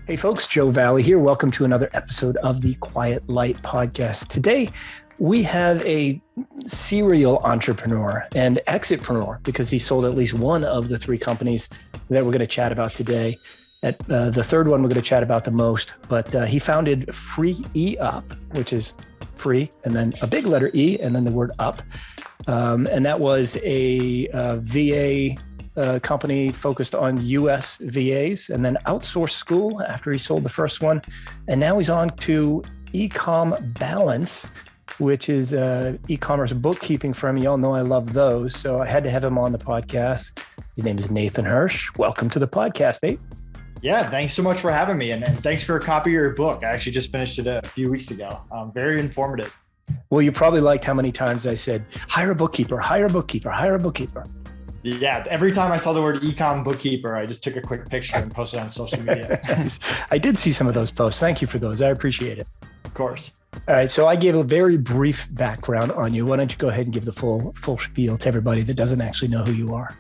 Hey folks, Joe Valley here. Welcome to another episode of the Quiet Light podcast. Today, we have a serial entrepreneur and EXITpreneur because he sold at least one of the three companies that we're going to chat about today. At the third one, we're going to chat about the most, but he founded Free Up, which is free, and then a big letter E, and then the word up. And that was a VA company focused on US VAs, and then Outsource School after he sold the first one. And now he's on to EcomBalance, which is e-commerce bookkeeping firm. You all know I love those. So I had to have him on the podcast. His name is Nathan Hirsch. Welcome to the podcast, Nate. Yeah, thanks so much for having me. And thanks for a copy of your book. I actually just finished it a few weeks ago. Very informative. Well, you probably liked how many times I said, hire a bookkeeper, hire a bookkeeper, hire a bookkeeper. Yeah, every time I saw the word ecom bookkeeper, I just took a quick picture and posted it on social media. I did see some of those posts. Thank you for those. I appreciate it. Of course. All right. So I gave a very brief background on you. Why don't you go ahead and give the full spiel to everybody that doesn't actually know who you are?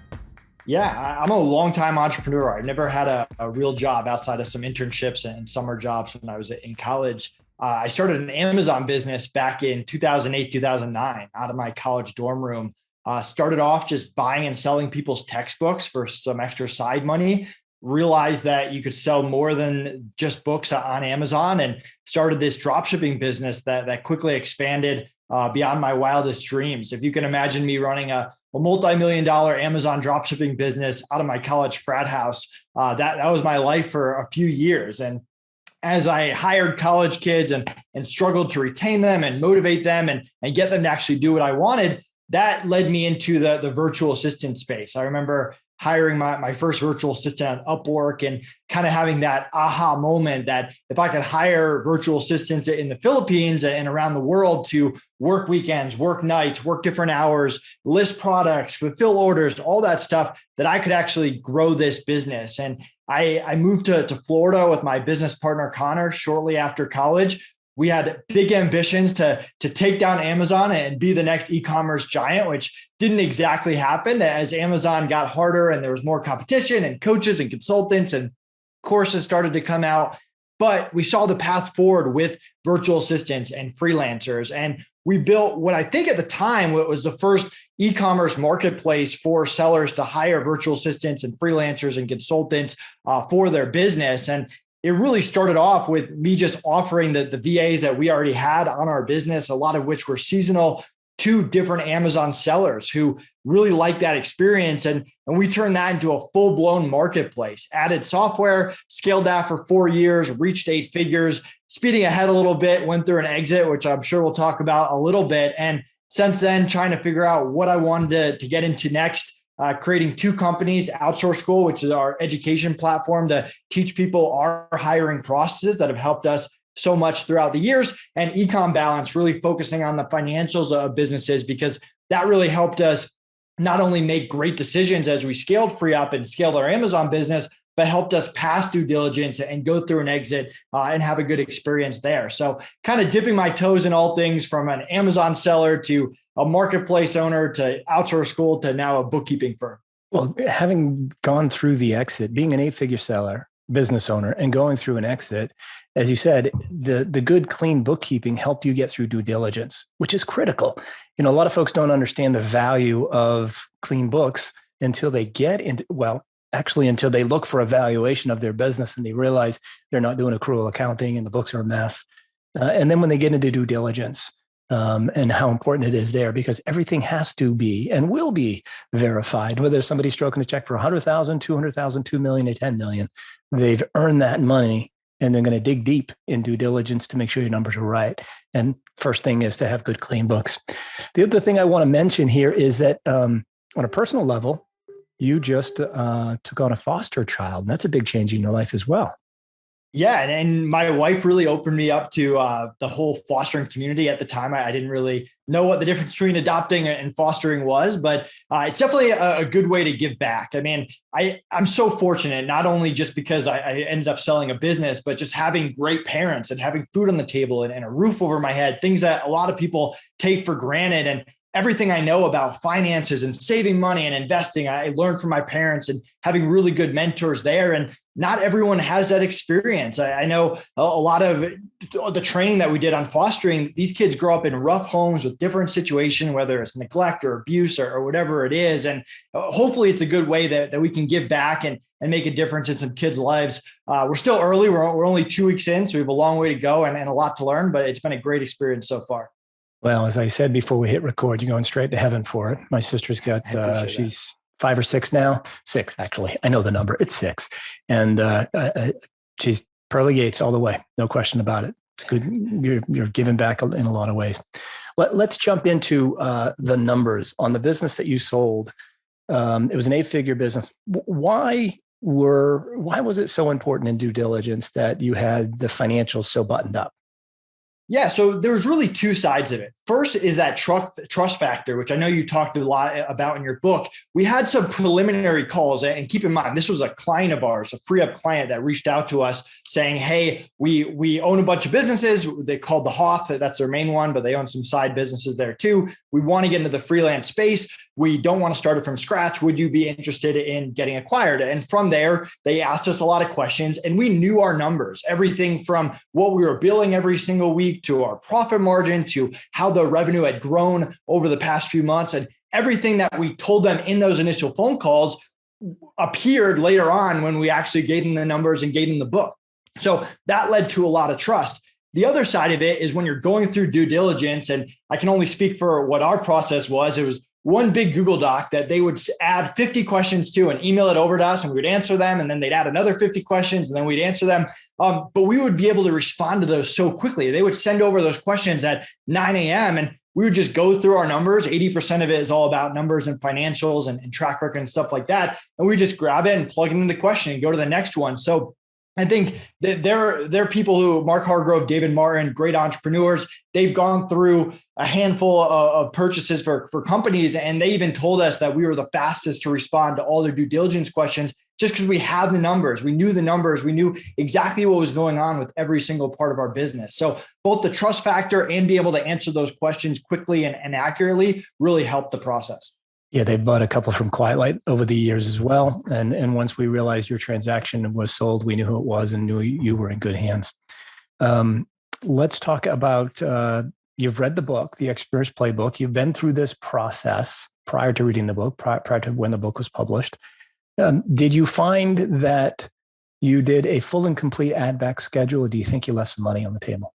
Yeah, I'm a longtime entrepreneur. I've never had a real job outside of some internships and summer jobs when I was in college. I started an Amazon business back in 2008, 2009, out of my college dorm room. Started off just buying and selling people's textbooks for some extra side money, realized that you could sell more than just books on Amazon, and started this dropshipping business that quickly expanded beyond my wildest dreams. If you can imagine me running a multi-million-dollar Amazon dropshipping business out of my college frat house, that was my life for a few years. And as I hired college kids and struggled to retain them and motivate them and get them to actually do what I wanted, that led me into the virtual assistant space. I remember hiring my first virtual assistant on Upwork and kind of having that aha moment that if I could hire virtual assistants in the Philippines and around the world to work weekends, work nights, work different hours, list products, fulfill orders, all that stuff, that I could actually grow this business. And I moved to Florida with my business partner, Connor, shortly after college. We had big ambitions to take down Amazon and be the next e-commerce giant, which didn't exactly happen as Amazon got harder and there was more competition and coaches and consultants and courses started to come out. But we saw the path forward with virtual assistants and freelancers. And we built what I think at the time was the first e-commerce marketplace for sellers to hire virtual assistants and freelancers and consultants for their business. And it really started off with me just offering the VAs that we already had on our business, a lot of which were seasonal, to different Amazon sellers who really liked that experience. And we turned that into a full-blown marketplace, added software, scaled that for 4 years, reached 8 figures, speeding ahead a little bit, went through an exit, which I'm sure we'll talk about a little bit. And since then, trying to figure out what I wanted to get into next. Creating 2 companies, Outsource School, which is our education platform to teach people our hiring processes that have helped us so much throughout the years, and EcomBalance, really focusing on the financials of businesses, because that really helped us not only make great decisions as we scaled Free Up and scaled our Amazon business, but helped us pass due diligence and go through an exit and have a good experience there. So kind of dipping my toes in all things, from an Amazon seller to a marketplace owner to Outsource School to now a bookkeeping firm. Well, having gone through the exit, being an 8-figure seller, business owner, and going through an exit, as you said, the good, clean bookkeeping helped you get through due diligence, which is critical. You know, a lot of folks don't understand the value of clean books until they get into, until they look for a valuation of their business and they realize they're not doing accrual accounting and the books are a mess. And then when they get into due diligence, and how important it is there, because everything has to be and will be verified, whether somebody's stroking a check for 100,000, 200,000, 2 million, or 10 million, they've earned that money and they're going to dig deep in due diligence to make sure your numbers are right. And first thing is to have good, clean books. The other thing I want to mention here is that on a personal level, you just took on a foster child, and that's a big change in your life as well. Yeah. And my wife really opened me up to the whole fostering community. At the time, I didn't really know what the difference between adopting and fostering was, but it's definitely a good way to give back. I mean, I'm so fortunate, not only just because I ended up selling a business, but just having great parents and having food on the table and a roof over my head, things that a lot of people take for granted. And everything I know about finances and saving money and investing, I learned from my parents and having really good mentors there. And not everyone has that experience. I know a lot of the training that we did on fostering, these kids grow up in rough homes with different situations, whether it's neglect or abuse or whatever it is. And hopefully it's a good way that we can give back and make a difference in some kids' lives. We're still early. We're only 2 weeks in, so we have a long way to go and a lot to learn, but it's been a great experience so far. Well, as I said before we hit record, you're going straight to heaven for it. My sister's got, she's 5 or 6 now. 6, actually. I know the number. It's 6. And she's pearly gates all the way. No question about it. It's good. You're giving back in a lot of ways. Let's jump into the numbers on the business that you sold. It was an 8-figure business. Why was it so important in due diligence that you had the financials so buttoned up? Yeah, so there's really 2 sides of it. First is that trust factor, which I know you talked a lot about in your book. We had some preliminary calls, and keep in mind, this was a client of ours, a free-up client that reached out to us saying, hey, we own a bunch of businesses. They called the Hoth, that's their main one, but they own some side businesses there too. We want to get into the freelance space. We don't want to start it from scratch. Would you be interested in getting acquired? And from there, they asked us a lot of questions, and we knew our numbers, everything from what we were billing every single week to our profit margin to how the revenue had grown over the past few months. And everything that we told them in those initial phone calls appeared later on when we actually gave them the numbers and gave them the book. So that led to a lot of trust. The other side of it is when you're going through due diligence, and I can only speak for what our process was. It was one big Google Doc that they would add 50 questions to and email it over to us, and we would answer them. And then they'd add another 50 questions and then we'd answer them. But we would be able to respond to those so quickly. They would send over those questions at 9 a.m. and we would just go through our numbers. 80% of it is all about numbers and financials and track record and stuff like that. And we just grab it and plug it into the question and go to the next one. So I think that there are people who, Mark Hargrove, David Martin, great entrepreneurs, they've gone through a handful of purchases for companies. And they even told us that we were the fastest to respond to all their due diligence questions just because we had the numbers. We knew the numbers. We knew exactly what was going on with every single part of our business. So both the trust factor and be able to answer those questions quickly and accurately really helped the process. Yeah, they bought a couple from Quietlight over the years as well. And once we realized your transaction was sold, we knew who it was and knew you were in good hands. Let's talk about, you've read the book, the Entrepreneur's Playbook. You've been through this process prior to reading the book, prior to when the book was published. Did you find that you did a full and complete add back schedule, or do you think you left some money on the table?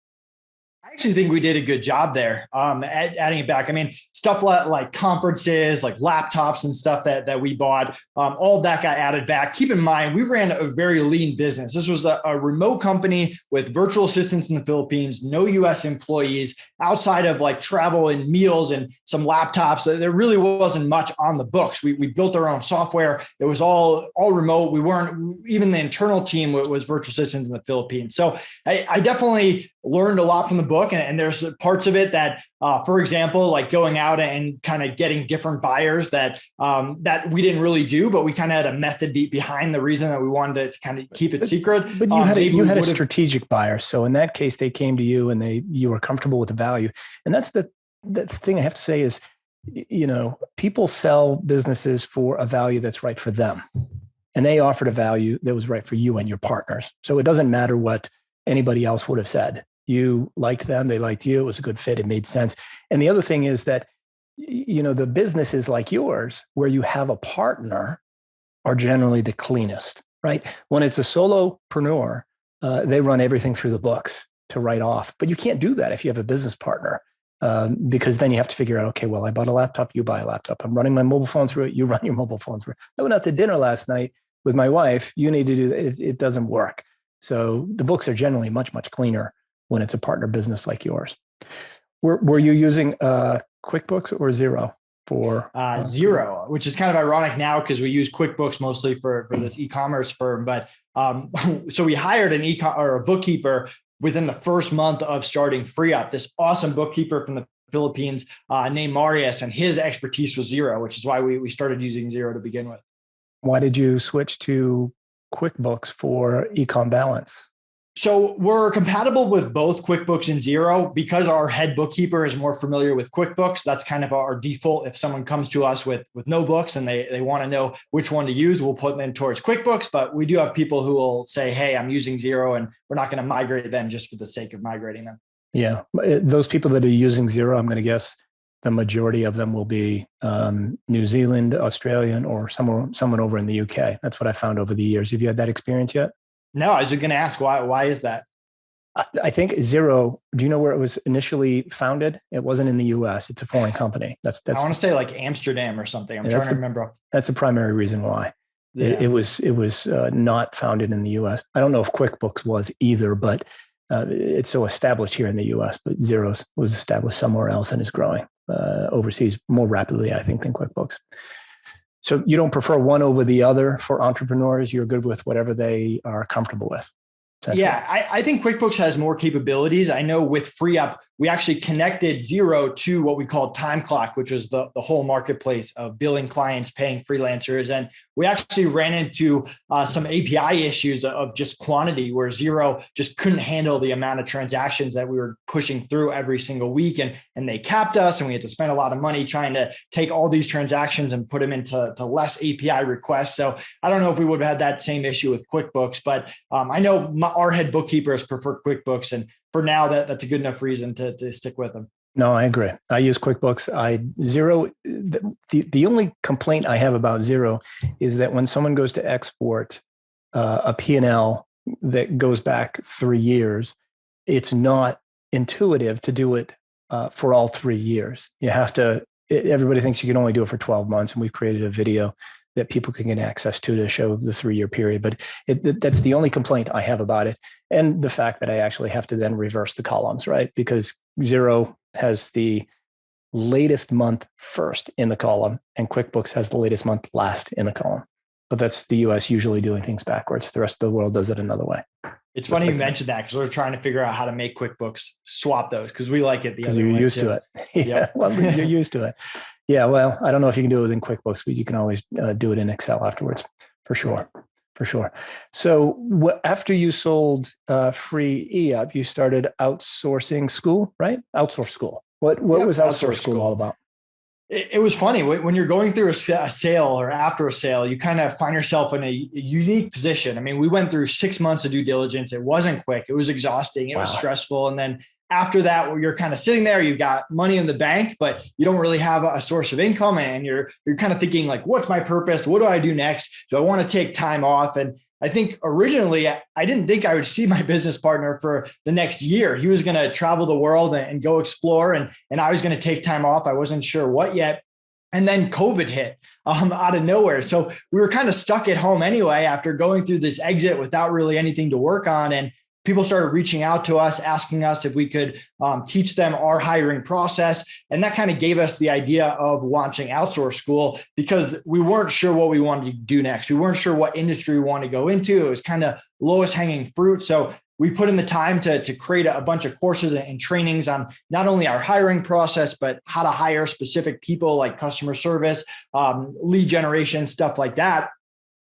I actually think we did a good job there adding it back. I mean, stuff like conferences, like laptops and stuff that we bought, all of that got added back. Keep in mind, we ran a very lean business. This was a remote company with virtual assistants in the Philippines, no US employees, outside of like travel and meals and some laptops. There really wasn't much on the books. We built our own software. It was all remote. We weren't, even the internal team was virtual assistants in the Philippines. So I definitely learned a lot from the book. And there's parts of it that, for example, like going out and kind of getting different buyers that we didn't really do, but we kind of had a method behind the reason that we wanted to kind of keep it secret. But you had a strategic buyer. So in that case, they came to you and you were comfortable with the value. And that's the thing I have to say is, people sell businesses for a value that's right for them. And they offered a value that was right for you and your partners. So it doesn't matter what anybody else would have said. You liked them, they liked you. It was a good fit. It made sense. And the other thing is that, the businesses like yours, where you have a partner, are generally the cleanest, right? When it's a solopreneur, they run everything through the books to write off. But you can't do that if you have a business partner, because then you have to figure out, okay, well, I bought a laptop, you buy a laptop. I'm running my mobile phone through it, you run your mobile phone through it. I went out to dinner last night with my wife. You need to do that. It doesn't work. So the books are generally much, much cleaner when it's a partner business like yours. Were you using QuickBooks or Xero for? Xero, which is kind of ironic now because we use QuickBooks mostly for this e-commerce firm. But so we hired a bookkeeper within the first month of starting FreeUp, this awesome bookkeeper from the Philippines named Marius, and his expertise was Xero, which is why we started using Xero to begin with. Why did you switch to QuickBooks for EcomBalance? So we're compatible with both QuickBooks and Xero because our head bookkeeper is more familiar with QuickBooks. That's kind of our default. If someone comes to us with no books and they want to know which one to use, we'll put them towards QuickBooks. But we do have people who will say, hey, I'm using Xero, and we're not going to migrate them just for the sake of migrating them. Yeah. Those people that are using Xero, I'm going to guess the majority of them will be New Zealand, Australian, or someone over in the UK. That's what I found over the years. Have you had that experience yet? No, I was going to ask why is that? I think Xero, do you know where it was initially founded? It wasn't in the US. It's a foreign company. That's I want to say like Amsterdam or something. I'm trying to remember. That's the primary reason why. Yeah. It was not founded in the US. I don't know if QuickBooks was either, but it's so established here in the US, but Xero was established somewhere else and is growing overseas more rapidly, I think, than QuickBooks. So you don't prefer one over the other for entrepreneurs. You're good with whatever they are comfortable with. Yeah, I think QuickBooks has more capabilities. I know with FreeUp, we actually connected Xero to what we call Time Clock, which was the whole marketplace of billing clients, paying freelancers. And we actually ran into some API issues of just quantity where Xero just couldn't handle the amount of transactions that we were pushing through every single week. And they capped us, and we had to spend a lot of money trying to take all these transactions and put them into less API requests. So I don't know if we would have had that same issue with QuickBooks, but I know our head bookkeepers prefer QuickBooks. And for now, that's a good enough reason to stick with them. No, I agree. I use QuickBooks. Xero, the only complaint I have about Xero is that when someone goes to export a P&L that goes back 3 years, it's not intuitive to do it for all 3 years. You have to, everybody thinks you can only do it for 12 months. And we've created a video that people can get access to show the 3-year period. But that's the only complaint I have about it. And the fact that I actually have to then reverse the columns, right? Because Xero has the latest month first in the column, and QuickBooks has the latest month last in the column. But that's the US usually doing things backwards. The rest of the world does it another way. It's funny you mentioned that because we're trying to figure out how to make QuickBooks swap those because we like it the other way. Because you're used to it. Yeah, Yep. well, you're used to it. Yeah, well, I don't know if you can do it within QuickBooks, but you can always do it in Excel afterwards, for sure. For sure. So after you sold Free EUp, you started Outsourcing School, right? Outsource School. What was Outsource School all about? It was funny when you're going through a sale or after a sale, you kind of find yourself in a unique position. I mean, we went through 6 months of due diligence. It wasn't quick. It was exhausting. It was stressful. And then after that, where you're kind of sitting there, you've got money in the bank, but you don't really have a source of income. And you're kind of thinking like, what's my purpose? What do I do next? Do I want to take time off? And I think originally I didn't think I would see my business partner for the next year. He was going to travel the world and go explore, and I was going to take time off. I wasn't sure what yet. And then COVID hit out of nowhere. So we were kind of stuck at home anyway after going through this exit without really anything to work on. And people started reaching out to us, asking us if we could teach them our hiring process. And that kind of gave us the idea of launching Outsource School because we weren't sure what we wanted to do next. We weren't sure what industry we wanted to go into. It was kind of lowest hanging fruit. So we put in the time to create a bunch of courses and trainings on not only our hiring process, but how to hire specific people like customer service, lead generation, stuff like that.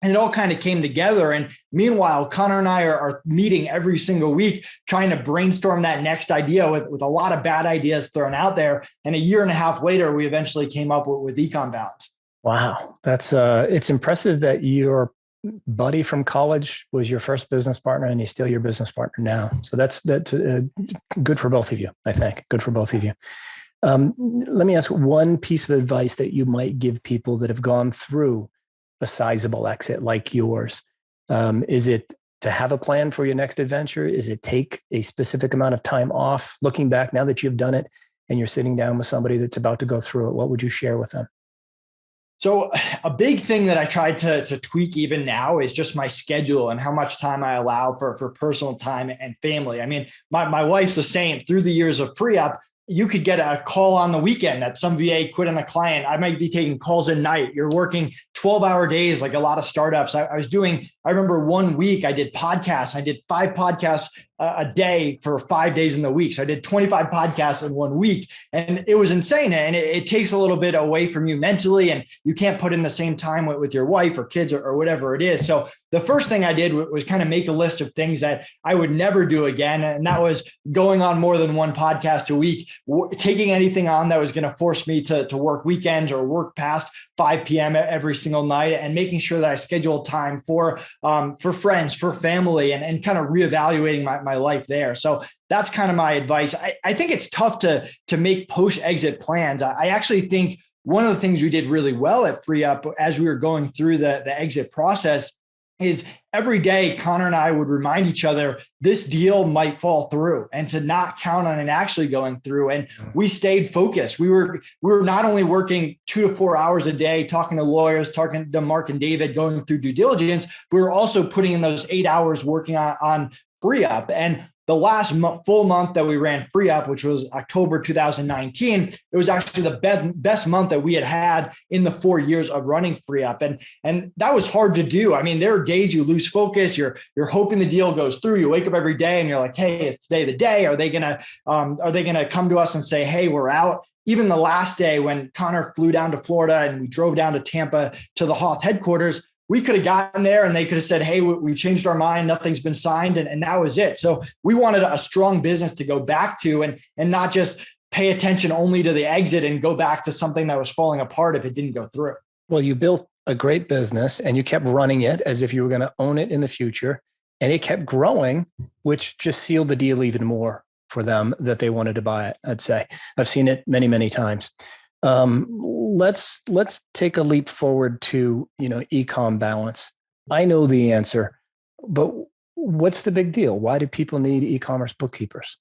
And it all kind of came together. And meanwhile, Connor and I are meeting every single week, trying to brainstorm that next idea with a lot of bad ideas thrown out there. And a year and a half later, we eventually came up with EcomBalance. Wow. That's it's impressive that your buddy from college was your first business partner and he's still your business partner now. So that's good for both of you, I think. Good for both of you. Let me ask one piece of advice that you might give people that have gone through a sizable exit like yours. Is it to have a plan for your next adventure? Is it take a specific amount of time off? Looking back now that you've done it and you're sitting down with somebody that's about to go through it, what would you share with them? So a big thing that I tried to tweak even now is just my schedule and how much time I allow for personal time and family. I mean, my wife's the same. Through the years of FreeUp, you could get a call on the weekend that some VA quit on a client. I might be taking calls at night. You're working 12-hour days like a lot of startups. I remember one week I did podcasts. I did 5 podcasts a day for 5 days in the week. So I did 25 podcasts in 1 week, and it was insane. And it takes a little bit away from you mentally, and you can't put in the same time with your wife or kids or whatever it is. So the first thing I did was kind of make a list of things that I would never do again. And that was going on more than one podcast a week, taking anything on that was going to force me to work weekends or work past 5 p.m. every single night, and making sure that I scheduled time for friends, for family, and kind of reevaluating my life there. So that's kind of my advice. I think it's tough to make post-exit plans. I actually think one of the things we did really well at FreeUp as we were going through the exit process is every day Connor and I would remind each other this deal might fall through, and to not count on it actually going through. And we stayed focused. We were not only working 2 to 4 hours a day, talking to lawyers, talking to Mark and David, going through due diligence. We were also putting in those 8 hours working on FreeUp. And the last full month that we ran FreeUp, which was October 2019, it was actually the best month that we had in the 4 years of running FreeUp. And that was hard to do. I mean, there are days you lose focus. You're hoping the deal goes through. You wake up every day and you're like, hey, it's today the day. Are they gonna come to us and say, hey, we're out? Even the last day when Connor flew down to Florida and we drove down to Tampa to the Hoth headquarters, we could have gotten there and they could have said, hey, we changed our mind. Nothing's been signed. And that was it. So we wanted a strong business to go back to, and not just pay attention only to the exit and go back to something that was falling apart if it didn't go through. Well, you built a great business and you kept running it as if you were going to own it in the future. And it kept growing, which just sealed the deal even more for them that they wanted to buy it, I'd say. I've seen it many, many times. Let's take a leap forward to, EcomBalance. I know the answer, but what's the big deal? Why do people need e-commerce bookkeepers?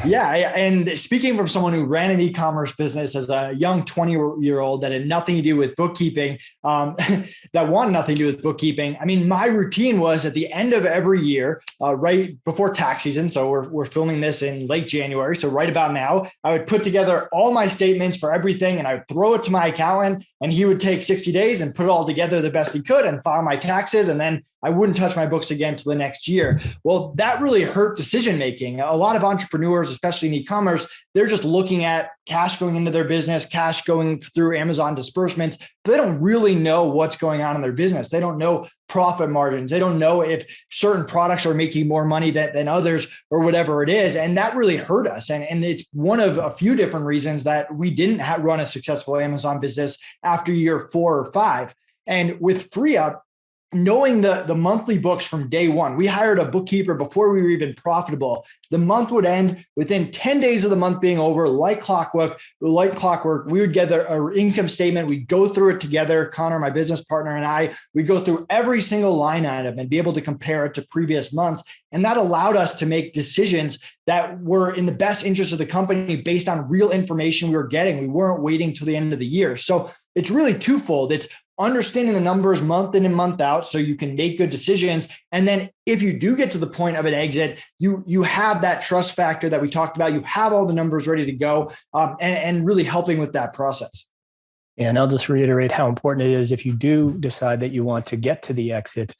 Yeah. And speaking from someone who ran an e-commerce business as a young 20-year-old that had nothing to do with bookkeeping, that wanted nothing to do with bookkeeping. I mean, my routine was at the end of every year, right before tax season. So we're filming this in late January. So right about now, I would put together all my statements for everything and I would throw it to my accountant, and he would take 60 days and put it all together the best he could and file my taxes. And then I wouldn't touch my books again till the next year. Well, that really hurt decision-making. A lot of entrepreneurs, especially in e-commerce, they're just looking at cash going into their business, cash going through Amazon disbursements. They don't really know what's going on in their business. They don't know profit margins. They don't know if certain products are making more money than others or whatever it is. And that really hurt us. And it's one of a few different reasons that we didn't run a successful Amazon business after year 4 or 5. And with FreeUp, knowing the monthly books from day one, we hired a bookkeeper before we were even profitable. The month would end within 10 days of the month being over, like clockwork. We would get our income statement. We'd go through it together. Connor, my business partner, and I, we'd go through every single line item and be able to compare it to previous months. And that allowed us to make decisions that were in the best interest of the company based on real information we were getting. We weren't waiting till the end of the year. So it's really twofold. It's understanding the numbers month in and month out so you can make good decisions. And then if you do get to the point of an exit, you have that trust factor that we talked about. You have all the numbers ready to go, and really helping with that process. And I'll just reiterate how important it is if you do decide that you want to get to the exit.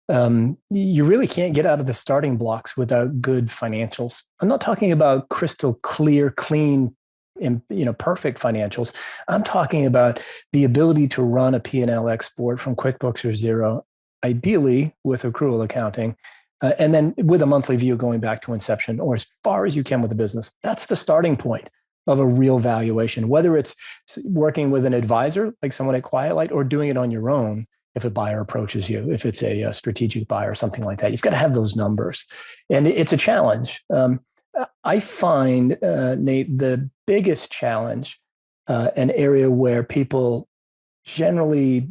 You really can't get out of the starting blocks without good financials. I'm not talking about crystal clear, clean, and perfect financials. I'm talking about the ability to run a P&L export from QuickBooks or Xero, ideally with accrual accounting, and then with a monthly view going back to inception or as far as you can with the business. That's the starting point of a real valuation, whether it's working with an advisor like someone at QuietLight or doing it on your own. If a buyer approaches you, if it's a strategic buyer or something like that, you've got to have those numbers. And it's a challenge. I find, Nate, the biggest challenge, an area where people generally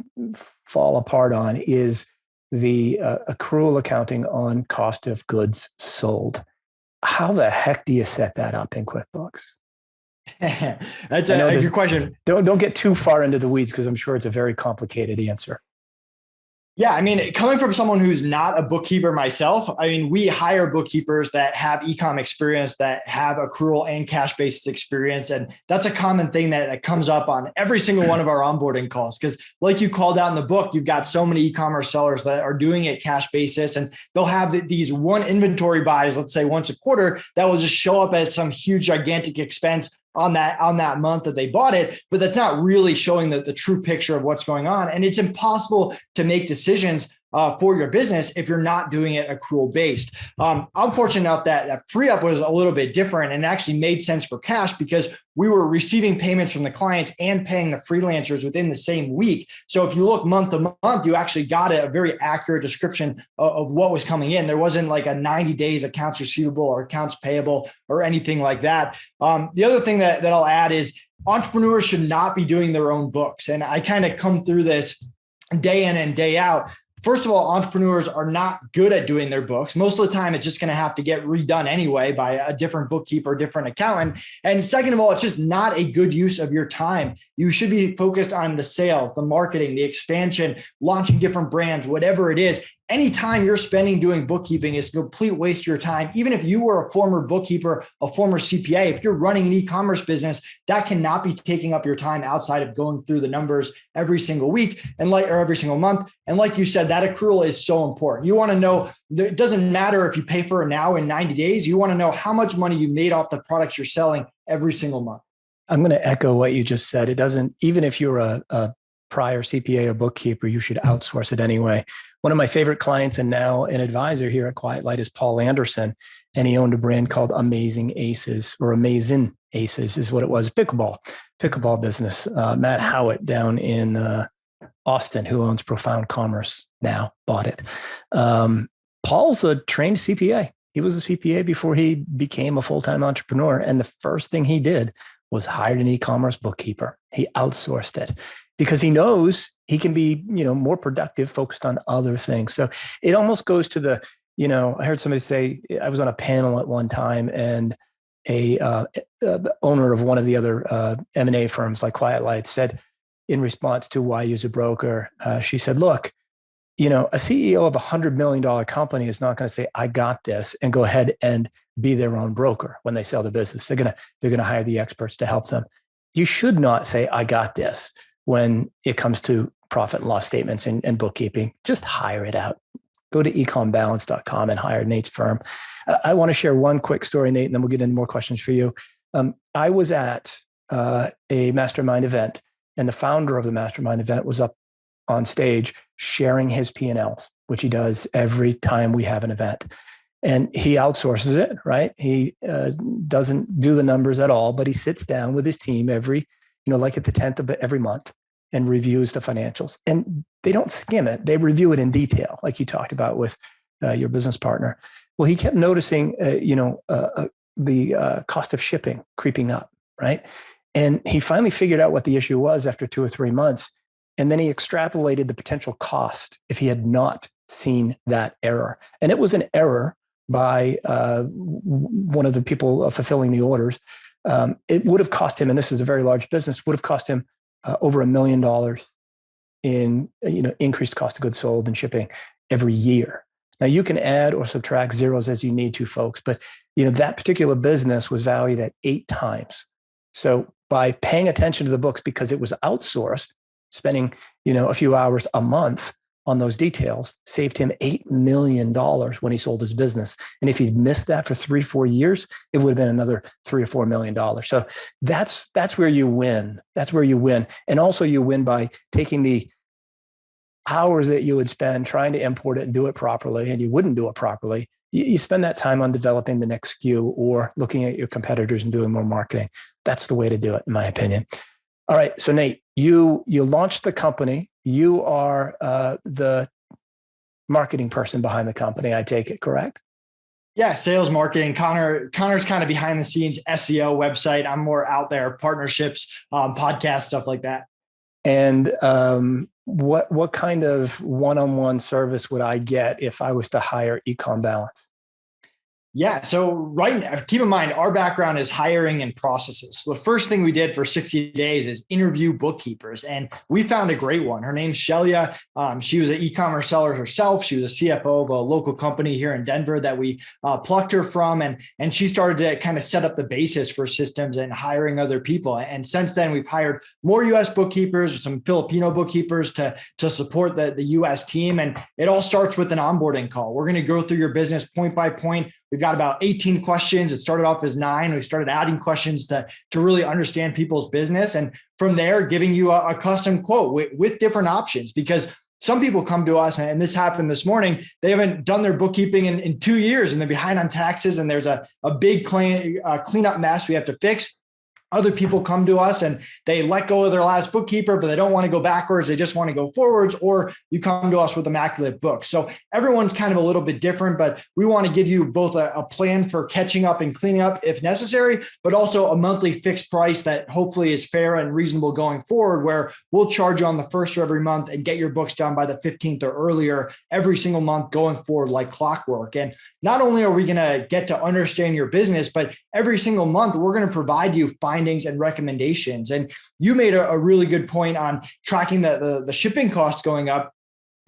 fall apart on is the accrual accounting on cost of goods sold. How the heck do you set that up in QuickBooks? That's a good question. Don't get too far into the weeds because I'm sure it's a very complicated answer. Yeah, I mean, coming from someone who's not a bookkeeper myself, I mean, we hire bookkeepers that have ecom experience, that have accrual and cash-based experience. And that's a common thing that comes up on every single one of our onboarding calls. Because like you called out in the book, you've got so many e-commerce sellers that are doing it cash basis, and they'll have these one inventory buys, let's say once a quarter, that will just show up as some huge, gigantic expense on that month that they bought it, but that's not really showing the true picture of what's going on. And it's impossible to make decisions for your business if you're not doing it accrual based. I'm fortunate enough that FreeUp was a little bit different and actually made sense for cash because we were receiving payments from the clients and paying the freelancers within the same week. So if you look month to month, you actually got a very accurate description of what was coming in. There wasn't like a 90 days accounts receivable or accounts payable or anything like that. The other thing that I'll add is entrepreneurs should not be doing their own books. And I kind of come through this day in and day out. First of all, entrepreneurs are not good at doing their books. Most of the time, it's just going to have to get redone anyway by a different bookkeeper, different accountant. And second of all, it's just not a good use of your time. You should be focused on the sales, the marketing, the expansion, launching different brands, whatever it is. Anytime you're spending doing bookkeeping is a complete waste of your time. Even if you were a former bookkeeper, a former CPA, if you're running an e-commerce business, that cannot be taking up your time outside of going through the numbers every single week or every single month. And like you said, that accrual is so important. You want to know, it doesn't matter if you pay for it now in 90 days, you want to know how much money you made off the products you're selling every single month. I'm going to echo what you just said. It doesn't, even if you're a prior CPA or bookkeeper, you should outsource it anyway. One of my favorite clients and now an advisor here at Quiet Light is Paul Anderson. And he owned a brand called Amazing Aces, or Amazing Aces is what it was, pickleball business. Matt Howitt down in Austin, who owns Profound Commerce now, bought it. Paul's a trained CPA. He was a CPA before he became a full-time entrepreneur. And the first thing he did was hired an e-commerce bookkeeper. He outsourced it because he knows he can be, more productive, focused on other things. So it almost goes to the, I heard somebody say, I was on a panel at one time and a owner of one of the other M&A firms like Quiet Light said, in response to why use a broker, she said, look, a CEO of $100 million company is not going to say, I got this, and go ahead and be their own broker when they sell the business. They're going to hire the experts to help them. You should not say, I got this when it comes to profit and loss statements and bookkeeping. Just hire it out. Go to EcomBalance.com and hire Nate's firm. I want to share one quick story, Nate, and then we'll get into more questions for you. I was at a mastermind event, and the founder of the mastermind event was up on stage sharing his P&Ls, which he does every time we have an event. And he outsources it, right? He doesn't do the numbers at all, but he sits down with his team every, like at the 10th of every month and reviews the financials. And they don't skim it. They review it in detail, like you talked about with your business partner. Well, he kept noticing, the cost of shipping creeping up, right? And he finally figured out what the issue was after 2 or 3 months. And then he extrapolated the potential cost if he had not seen that error. And it was an error by one of the people fulfilling the orders. It would have cost him, and this is a very large business, would have cost him over $1 million in increased cost of goods sold and shipping every year. Now you can add or subtract zeros as you need to, folks, but that particular business was valued at 8 times. So by paying attention to the books because it was outsourced, spending a few hours a month on those details saved him $8 million when he sold his business. And if he'd missed that for 3-4 years, it would have been another $3 or $4 million. So that's where you win. That's where you win. And also you win by taking the hours that you would spend trying to import it and do it properly, and you wouldn't do it properly. You spend that time on developing the next SKU or looking at your competitors and doing more marketing. That's the way to do it, in my opinion. All right. So Nate, you launched the company. You are the marketing person behind the company, I take it, correct? Yeah, sales, marketing. Connor's kind of behind the scenes, SEO, website. I'm more out there, partnerships, podcast, stuff like that. And what kind of one-on-one service would I get if I was to hire EcomBalance? Yeah. So right now, keep in mind, our background is hiring and processes. So the first thing we did for 60 days is interview bookkeepers. And we found a great one. Her name's Shelia. She was an e-commerce seller herself. She was a CFO of a local company here in Denver that we plucked her from. And she started to kind of set up the basis for systems and hiring other people. And since then, we've hired more US bookkeepers, some Filipino bookkeepers to support the US team. And it all starts with an onboarding call. We're going to go through your business point by point. We've got about 18 questions. It started off as 9. We started adding questions to really understand people's business. And from there, giving you a custom quote with different options, because some people come to us, and this happened this morning, they haven't done their bookkeeping in 2 years and they're behind on taxes and there's a big cleanup mess we have to fix. Other people come to us and they let go of their last bookkeeper, but they don't want to go backwards. They just want to go forwards, or you come to us with immaculate books. So everyone's kind of a little bit different, but we want to give you both a plan for catching up and cleaning up if necessary, but also a monthly fixed price that hopefully is fair and reasonable going forward, where we'll charge you on the first of every month and get your books done by the 15th or earlier every single month going forward like clockwork. And not only are we going to get to understand your business, but every single month we're going to provide you findings and recommendations. And you made a really good point on tracking the shipping costs going up.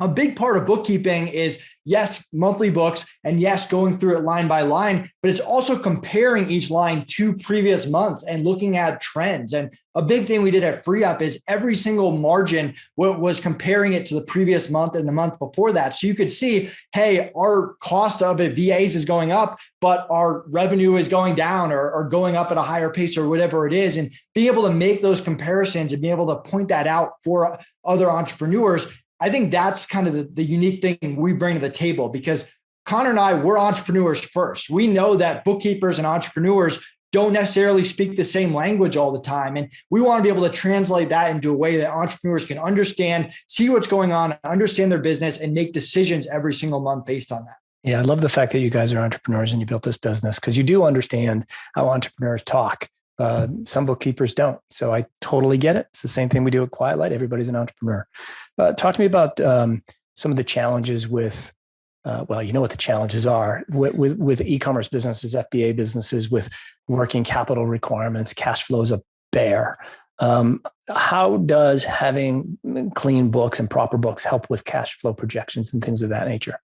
A big part of bookkeeping is, yes, monthly books, and yes, going through it line by line, but it's also comparing each line to previous months and looking at trends. And a big thing we did at FreeUp is every single margin was comparing it to the previous month and the month before that. So you could see, hey, our cost of VAs is going up, but our revenue is going down or going up at a higher pace or whatever it is. And being able to make those comparisons and being able to point that out for other entrepreneurs, I think that's kind of the unique thing we bring to the table, because Connor and I, we're entrepreneurs first. We know that bookkeepers and entrepreneurs don't necessarily speak the same language all the time. And we want to be able to translate that into a way that entrepreneurs can understand, see what's going on, understand their business, and make decisions every single month based on that. Yeah, I love the fact that you guys are entrepreneurs and you built this business, because you do understand how entrepreneurs talk. Some bookkeepers don't. So I totally get it. It's the same thing we do at Quiet Light. Everybody's an entrepreneur. Talk to me about some of the challenges with, you know what the challenges are with e-commerce businesses, FBA businesses, with working capital requirements. Cash flow is a bear. How does having clean books and proper books help with cash flow projections and things of that nature?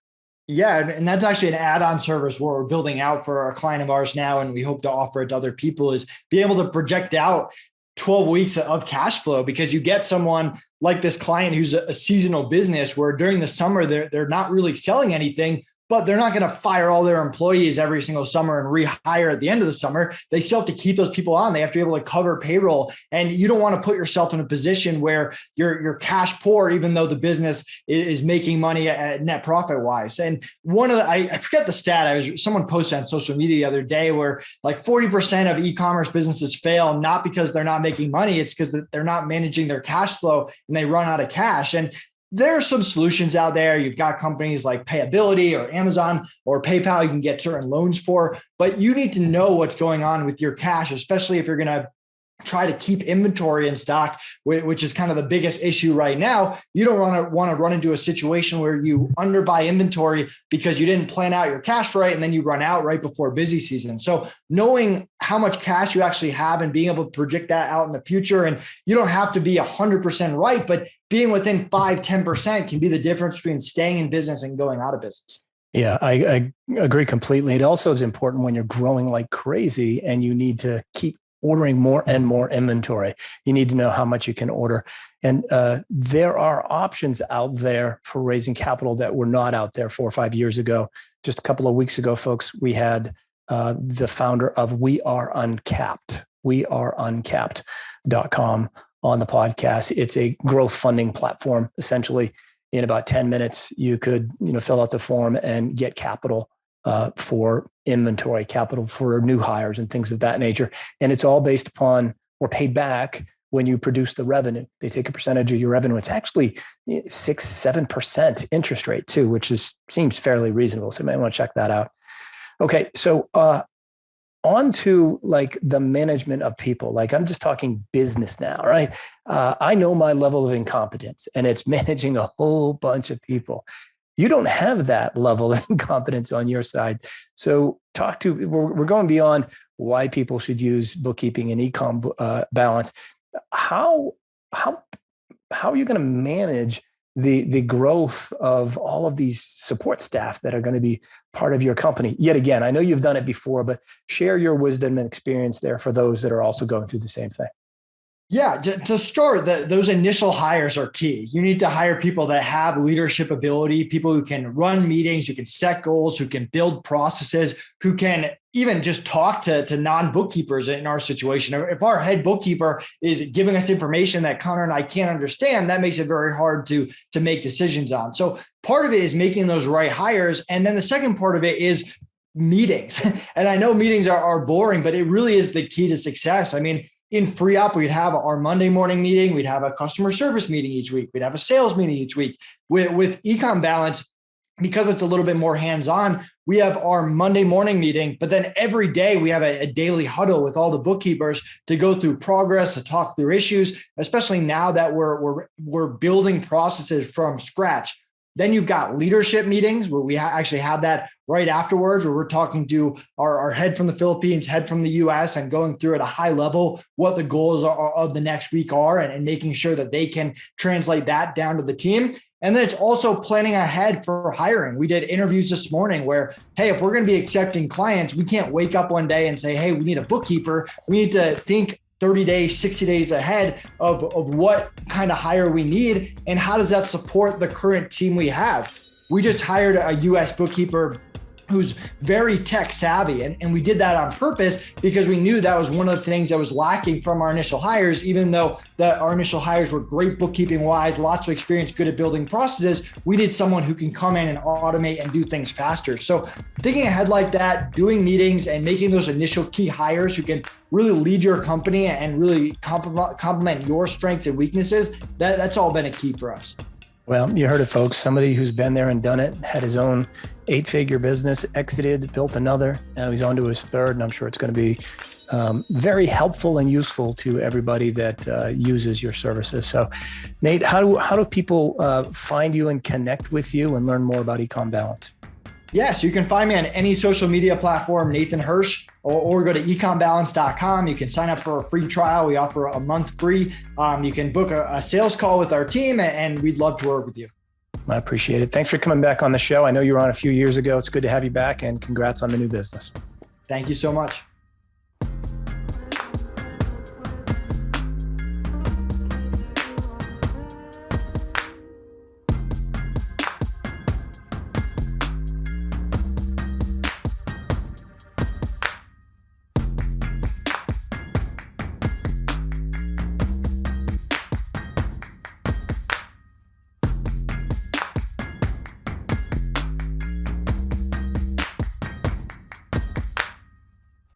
Yeah, and that's actually an add-on service we're building out for a client of ours now, and we hope to offer it to other people, is be able to project out 12 weeks of cash flow, because you get someone like this client who's a seasonal business where during the summer, they're not really selling anything, but they're not going to fire all their employees every single summer and rehire at the end of the summer. They still have to keep those people on. They have to be able to cover payroll. And you don't want to put yourself in a position where you're cash poor, even though the business is making money at net profit wise. And one of the, I forget the stat, someone posted on social media the other day where like 40% of e-commerce businesses fail, not because they're not making money, it's because they're not managing their cash flow and they run out of cash. And there are some solutions out there. You've got companies like Payability or Amazon or PayPal you can get certain loans for, but you need to know what's going on with your cash, especially if you're going to try to keep inventory in stock, which is kind of the biggest issue right now. You don't want to run into a situation where you underbuy inventory because you didn't plan out your cash right, and then you run out right before busy season. So knowing how much cash you actually have and being able to project that out in the future, and you don't have to be 100% right, but being within 5-10% can be the difference between staying in business and going out of business. Yeah, I agree completely. It also is important when you're growing like crazy and you need to keep ordering more and more inventory. You need to know how much you can order. And there are options out there for raising capital that were not out there 4 or 5 years ago. Just a couple of weeks ago, folks, we had the founder of weareuncapped.com on the podcast. It's a growth funding platform. Essentially, in about 10 minutes, you could fill out the form and get capital for inventory, capital for new hires and things of that nature. And it's all based upon or paid back when you produce the revenue. They take a percentage of your revenue. It's actually 6-7% interest rate too, which seems fairly reasonable. So you might want to check that out. Okay. So on to like the management of people. Like I'm just talking business now, right? I know my level of incompetence, and it's managing a whole bunch of people. You don't have that level of confidence on your side. So we're going beyond why people should use bookkeeping and EcomBalance. How are you going to manage the growth of all of these support staff that are going to be part of your company? Yet again, I know you've done it before, but share your wisdom and experience there for those that are also going through the same thing. Yeah, to start, those initial hires are key. You need to hire people that have leadership ability, people who can run meetings, who can set goals, who can build processes, who can even just talk to non-bookkeepers in our situation. If our head bookkeeper is giving us information that Connor and I can't understand, that makes it very hard to make decisions on. So part of it is making those right hires. And then the second part of it is meetings. And I know meetings are boring, but it really is the key to success. I mean, in FreeUp, we'd have our Monday morning meeting. We'd have a customer service meeting each week. We'd have a sales meeting each week. With EcomBalance, because it's a little bit more hands-on, we have our Monday morning meeting, but then every day we have a daily huddle with all the bookkeepers to go through progress, to talk through issues, especially now that we're building processes from scratch. Then you've got leadership meetings where we actually have that right afterwards, where we're talking to our head from the Philippines, head from the US, and going through at a high level what the goals of the next week are, and making sure that they can translate that down to the team. And then it's also planning ahead for hiring. We did interviews this morning where, hey, if we're going to be accepting clients, we can't wake up one day and say, hey, we need a bookkeeper. We need to think 30 days, 60 days ahead of what kind of hire we need and how does that support the current team we have. We just hired a US bookkeeper who's very tech savvy. And we did that on purpose because we knew that was one of the things that was lacking from our initial hires. Even though our initial hires were great bookkeeping wise, lots of experience, good at building processes, we need someone who can come in and automate and do things faster. So thinking ahead like that, doing meetings and making those initial key hires who can really lead your company and really complement your strengths and weaknesses, that's all been a key for us. Well, you heard it, folks. Somebody who's been there and done it, had his own 8-figure business, exited, built another. Now he's on to his third, and I'm sure it's going to be very helpful and useful to everybody that uses your services. So, Nate, how do people find you and connect with you and learn more about EcomBalance? Yes, you can find me on any social media platform, Nathan Hirsch, or go to EcomBalance.com. You can sign up for a free trial. We offer a month free. You can book a sales call with our team, and we'd love to work with you. I appreciate it. Thanks for coming back on the show. I know you were on a few years ago. It's good to have you back, and congrats on the new business. Thank you so much.